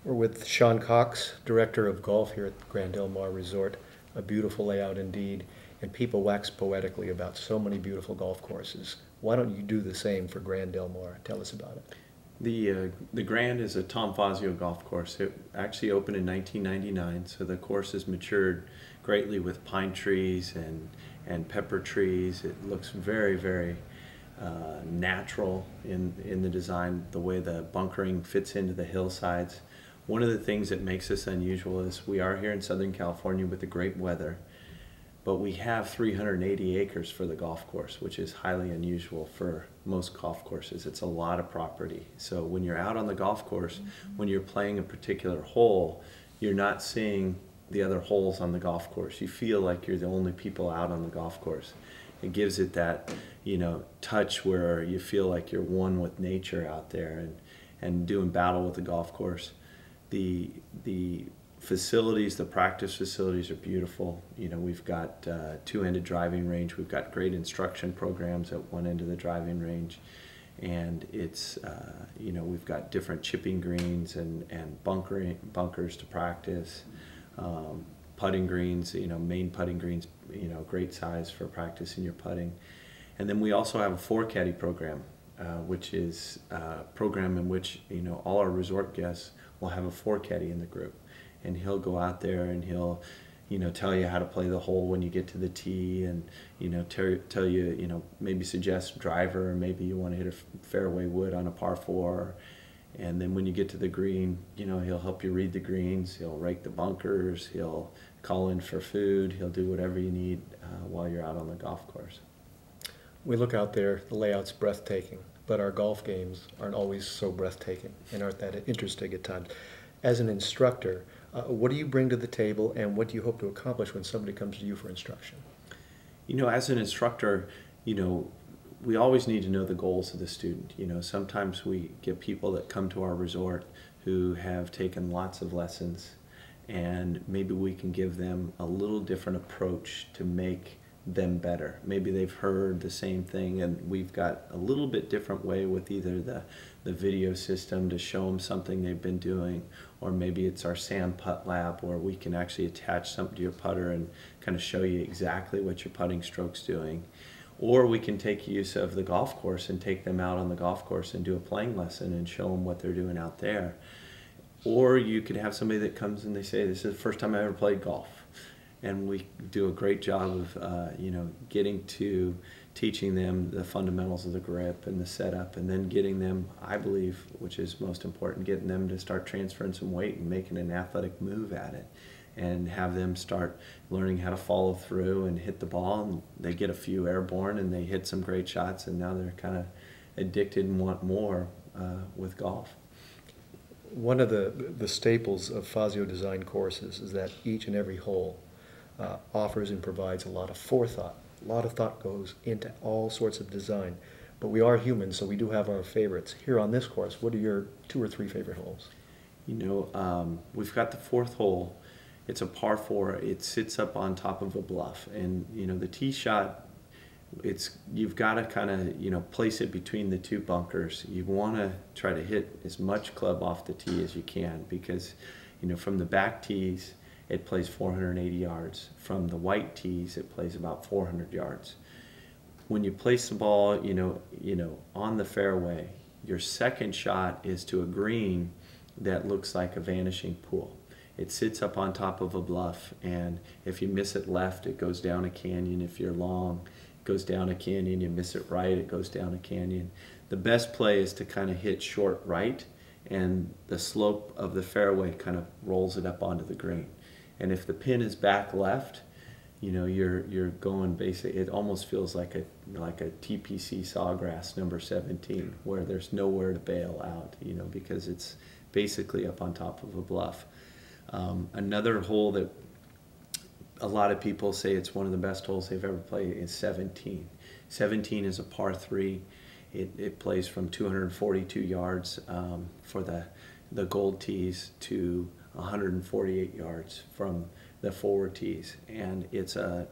We're with Shawn Cox, Director of Golf here at Grand Del Mar Resort. A beautiful layout indeed, and people wax poetically about so many beautiful golf courses. Why don't you do the same for Grand Del Mar? Tell us about it. The Grand is a Tom Fazio golf course. It actually opened in 1999, so the course has matured greatly with pine trees and pepper trees. It looks very natural in the design, the way the bunkering fits into the hillsides. One of the things that makes us unusual is we are here in Southern California with the great weather, but we have 380 acres for the golf course, which is highly unusual for most golf courses. It's a lot of property. So when you're out on the golf course, when you're playing a particular hole, you're not seeing the other holes on the golf course. You feel like you're the only people out on the golf course. It gives it that, touch where you feel like you're one with nature out there and doing battle with the golf course. The facilities, the practice facilities are beautiful. We've got two-ended driving range. We've got great instruction programs at one end of the driving range, and it's we've got different chipping greens and bunkers to practice. Putting greens, main putting greens, great size for practicing your putting. And then we also have a four caddy program, which is a program in which all our resort guests will have a four caddy in the group, and he'll go out there and he'll tell you how to play the hole when you get to the tee, and tell you maybe suggest driver, or maybe you want to hit a fairway wood on a par four. And then when you get to the green, he'll help you read the greens, he'll rake the bunkers, he'll call in for food, he'll do whatever you need while you're out on the golf course. We look out there, the layout's breathtaking, but our golf games aren't always so breathtaking and aren't that interesting at times. As an instructor, what do you bring to the table, and what do you hope to accomplish when somebody comes to you for instruction? As an instructor, we always need to know the goals of the student. Sometimes we get people that come to our resort who have taken lots of lessons, and maybe we can give them a little different approach to make them better. Maybe they've heard the same thing, and we've got a little bit different way with either the video system to show them something they've been doing, or maybe it's our sand putt lab where we can actually attach something to your putter and kind of show you exactly what your putting stroke's doing. Or we can take use of the golf course and take them out on the golf course and do a playing lesson and show them what they're doing out there. Or you could have somebody that comes and they say, this is the first time I ever played golf. And we do a great job of getting to teaching them the fundamentals of the grip and the setup, and then getting them, I believe, which is most important, getting them to start transferring some weight and making an athletic move at it, and have them start learning how to follow through and hit the ball, and they get a few airborne and they hit some great shots, and now they're kind of addicted and want more with golf. One of the staples of Fazio-designed courses is that each and every hole offers and provides a lot of forethought. A lot of thought goes into all sorts of design, but we are humans, so we do have our favorites. Here on this course, what are your 2 or 3 favorite holes? We've got the fourth hole. It's a par 4. It sits up on top of a bluff, and the tee shot, you've got to kind of place it between the 2 bunkers. You want to try to hit as much club off the tee as you can, because from the back tees it plays 480 yards. From the white tees it plays about 400 yards. When you place the ball on the fairway, your second shot is to a green that looks like a vanishing pool. It sits up on top of a bluff, and if you miss it left, it goes down a canyon. If you're long, it goes down a canyon. You miss it right, it goes down a canyon. The best play is to kind of hit short right, and the slope of the fairway kind of rolls it up onto the green. And if the pin is back left, you're going basically, it almost feels like a TPC Sawgrass number 17, where there's nowhere to bail out, because it's basically up on top of a bluff. Another hole that a lot of people say it's one of the best holes they've ever played is 17. 17 is a par 3. It plays from 242 yards for the gold tees to 148 yards from the forward tees, and it's a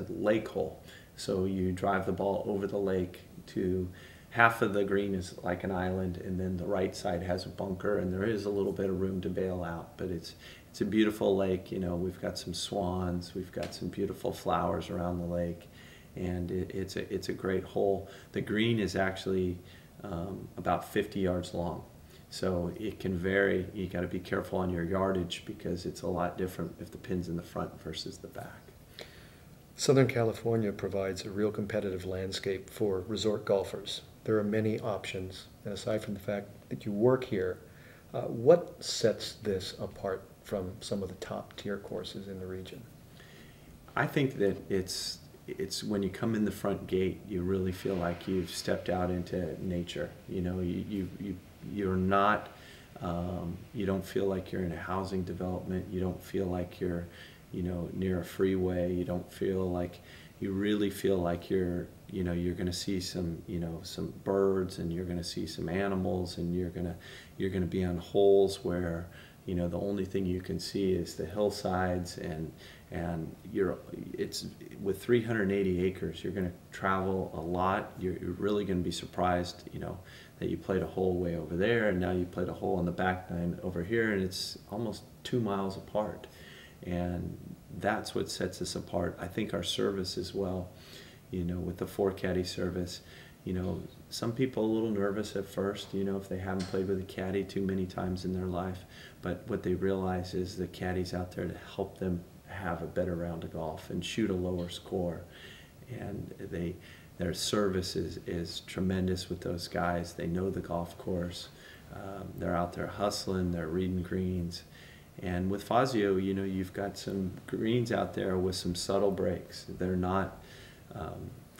lake hole. So you drive the ball over the lake to half of the green is like an island, and then the right side has a bunker, and there is a little bit of room to bail out. But it's a beautiful lake. You know, we've got some swans, we've got some beautiful flowers around the lake, and it's a great hole. The green is actually about 50 yards long, so it can vary. You got to be careful on your yardage because it's a lot different if the pin's in the front versus the back. Southern California provides a real competitive landscape for resort golfers. There are many options, and aside from the fact that you work here, what sets this apart from some of the top tier courses in the region? I think that it's when you come in the front gate, you really feel like you've stepped out into nature. You know, you're not, you don't feel like you're in a housing development. You don't feel like you're, you know, near a freeway. You don't feel like, you really feel like you're, you know, you're going to see some, you know, some birds, and you're going to see some animals, and you're going to be on holes where, you know, the only thing you can see is the hillsides, and it's with 380 acres, you're going to travel a lot. You're really going to be surprised, you know, that you played a hole way over there, and now you played a hole on the back nine over here, and it's almost 2 miles apart. And that's what sets us apart. I think our service as well, you know, with the 4-caddy service, you know, some people a little nervous at first, you know, if they haven't played with a caddy too many times in their life. But what they realize is the caddy's out there to help them have a better round of golf and shoot a lower score. And their service is tremendous with those guys. They know the golf course. They're out there hustling, they're reading greens. And with Fazio, you know, you've got some greens out there with some subtle breaks. They're not,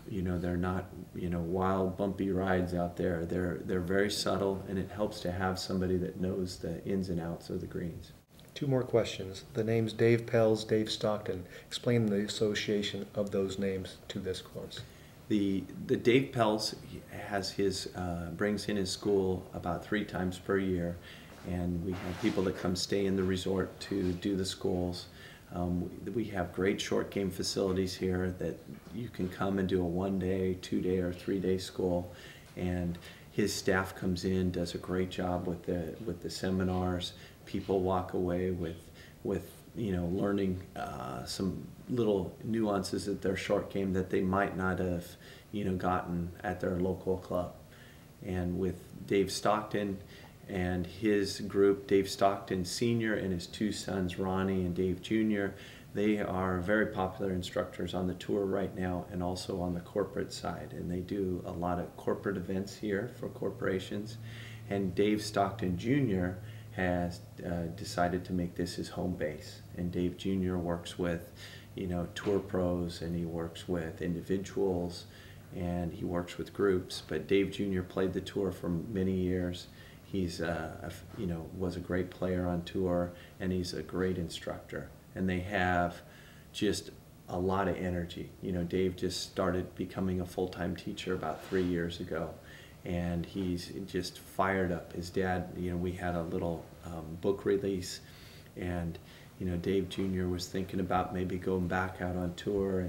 you know, wild, bumpy rides out there. They're very subtle, and it helps to have somebody that knows the ins and outs of the greens. 2 more questions. The names Dave Pelz, Dave Stockton. Explain the association of those names to this course. The Dave Pelz has brings in his school about 3 times per year. And we have people that come stay in the resort to do the schools. We have great short game facilities here that you can come and do a 1-day, 2-day, or 3-day school. And his staff comes in, does a great job with the seminars. People walk away with you know, learning some little nuances of their short game that they might not have, you know, gotten at their local club. And with Dave Stockton and his group, Dave Stockton Sr. and his 2 sons, Ronnie and Dave Jr., they are very popular instructors on the tour right now, and also on the corporate side. And they do a lot of corporate events here for corporations. And Dave Stockton Jr. has decided to make this his home base. And Dave Jr. works with, you know, tour pros, and he works with individuals, and he works with groups. But Dave Jr. played the tour for many years. He's, you know, was a great player on tour, and he's a great instructor. And they have just a lot of energy. You know, Dave just started becoming a full-time teacher about 3 years ago, and he's just fired up. His dad, you know, we had a little book release, and, you know, Dave Jr. was thinking about maybe going back out on tour,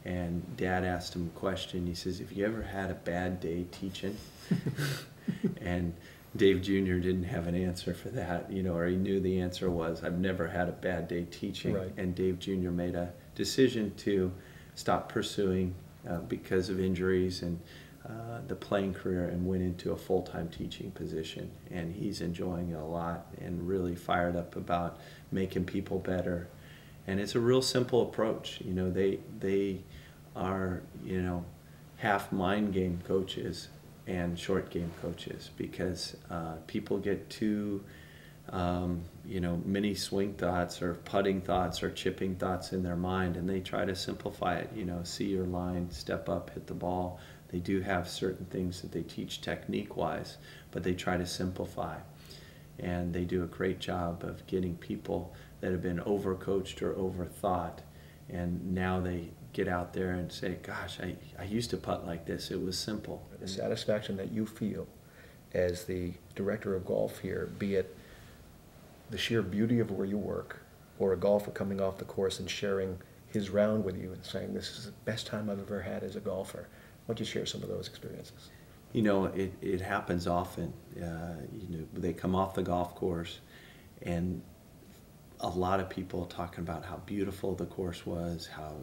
and Dad asked him a question. He says, "Have you ever had a bad day teaching?" And Dave Jr. didn't have an answer for that, you know, or he knew the answer was, "I've never had a bad day teaching." Right. And Dave Jr. made a decision to stop pursuing because of injuries and the playing career, and went into a full-time teaching position. And he's enjoying it a lot, and really fired up about making people better. And it's a real simple approach. You know, they are, you know, half mind game coaches and short game coaches, because people get too, you know, many swing thoughts or putting thoughts or chipping thoughts in their mind, and they try to simplify it. You know, see your line, step up, hit the ball. They do have certain things that they teach technique-wise, but they try to simplify. And they do a great job of getting people that have been overcoached or overthought, and now they get out there and say, "Gosh, I used to putt like this. It was simple." The satisfaction that you feel as the director of golf here, be it the sheer beauty of where you work, or a golfer coming off the course and sharing his round with you and saying, "This is the best time I've ever had as a golfer." Why don't you share some of those experiences? You know, it happens often. You know, they come off the golf course, and a lot of people talking about how beautiful the course was, how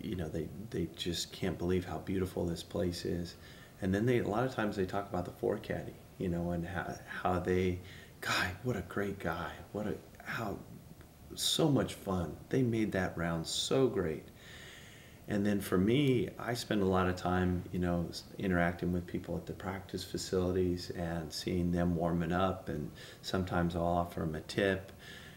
they just can't believe how beautiful this place is, and then a lot of times they talk about the forecaddy, you know, and how they, guy, what a great guy, how so much fun. They made that round so great. And then for me, I spend a lot of time, you know, interacting with people at the practice facilities and seeing them warming up. And sometimes I'll offer them a tip,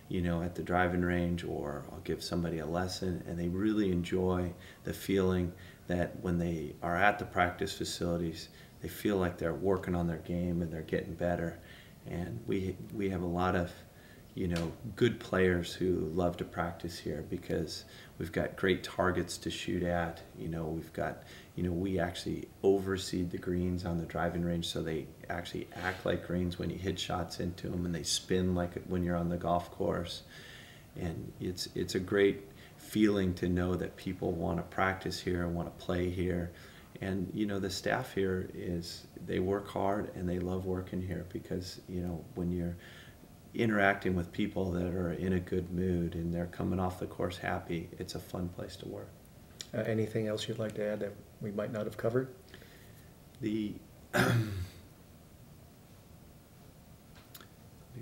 you know, at the driving range, or I'll give somebody a lesson. And they really enjoy the feeling that when they are at the practice facilities, they feel like they're working on their game and they're getting better. And we have a lot of, you know, good players who love to practice here because we've got great targets to shoot at. You know, we've got, you know, we actually overseed the greens on the driving range, so they actually act like greens when you hit shots into them, and they spin like when you're on the golf course. And it's a great feeling to know that people want to practice here and want to play here. And, you know, the staff here they work hard and they love working here because, you know, when you're interacting with people that are in a good mood and they're coming off the course happy, it's a fun place to work. Anything else you'd like to add that we might not have covered? Let me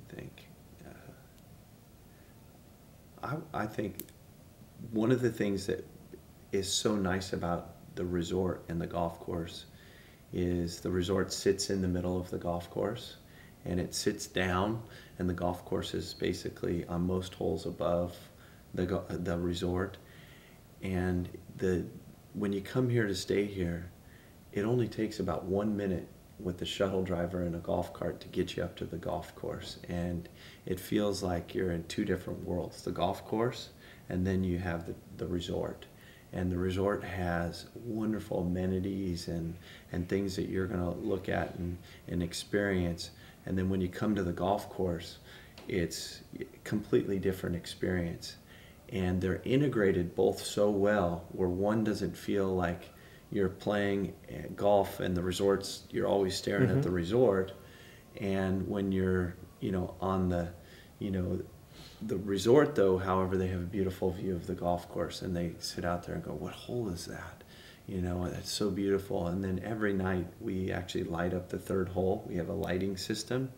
think. I think one of the things that is so nice about the resort and the golf course is the resort sits in the middle of the golf course, and it sits down, and the golf course is basically on most holes above the resort. And when you come here to stay here, it only takes about 1 minute with the shuttle driver and a golf cart to get you up to the golf course. And it feels like you're in two different worlds, the golf course, and then you have the resort. And the resort has wonderful amenities and things that you're going to look at and experience. And then when you come to the golf course, it's a completely different experience. And they're integrated both so well, where one doesn't feel like you're playing golf and the resorts, you're always staring at the resort. And when you're, you know, on the resort though, however, they have a beautiful view of the golf course, and they sit out there and go, what hole is that? You know, that's so beautiful. And then every night we actually light up the third hole. We have a lighting system.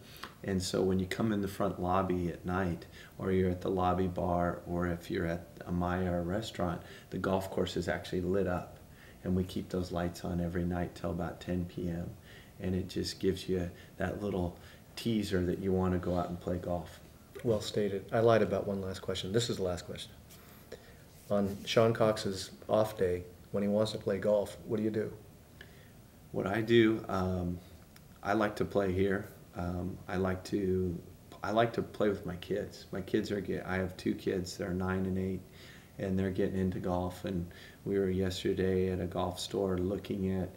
And so when you come in the front lobby at night, or you're at the lobby bar, or if you're at a Maya restaurant, the golf course is actually lit up. And we keep those lights on every night till about 10 p.m. And it just gives you that little teaser that you want to go out and play golf. Well stated. I lied about one last question. This is the last question. On Shawn Cox's off day, when he wants to play golf, what do you do? What I do, I like to play here. I like to play with my kids. My kids I have 2 kids. They're 9 and 8, and they're getting into golf. And we were yesterday at a golf store looking at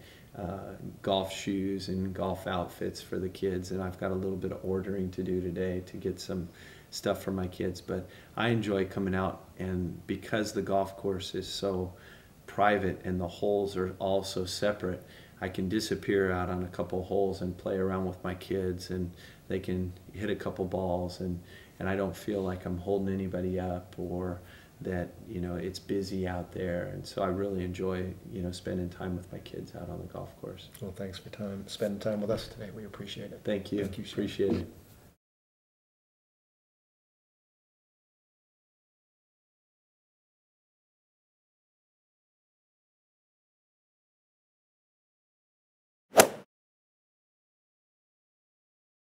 golf shoes and golf outfits for the kids. And I've got a little bit of ordering to do today to get some stuff for my kids. But I enjoy coming out, and because the golf course is so private and the holes are all so separate, I can disappear out on a couple holes and play around with my kids, and they can hit a couple balls, and I don't feel like I'm holding anybody up, or that, you know, it's busy out there. And so I really enjoy, you know, spending time with my kids out on the golf course. Well, thanks for spending time with us today. We appreciate it. Thank you. Thank you, Shawn. Appreciate it.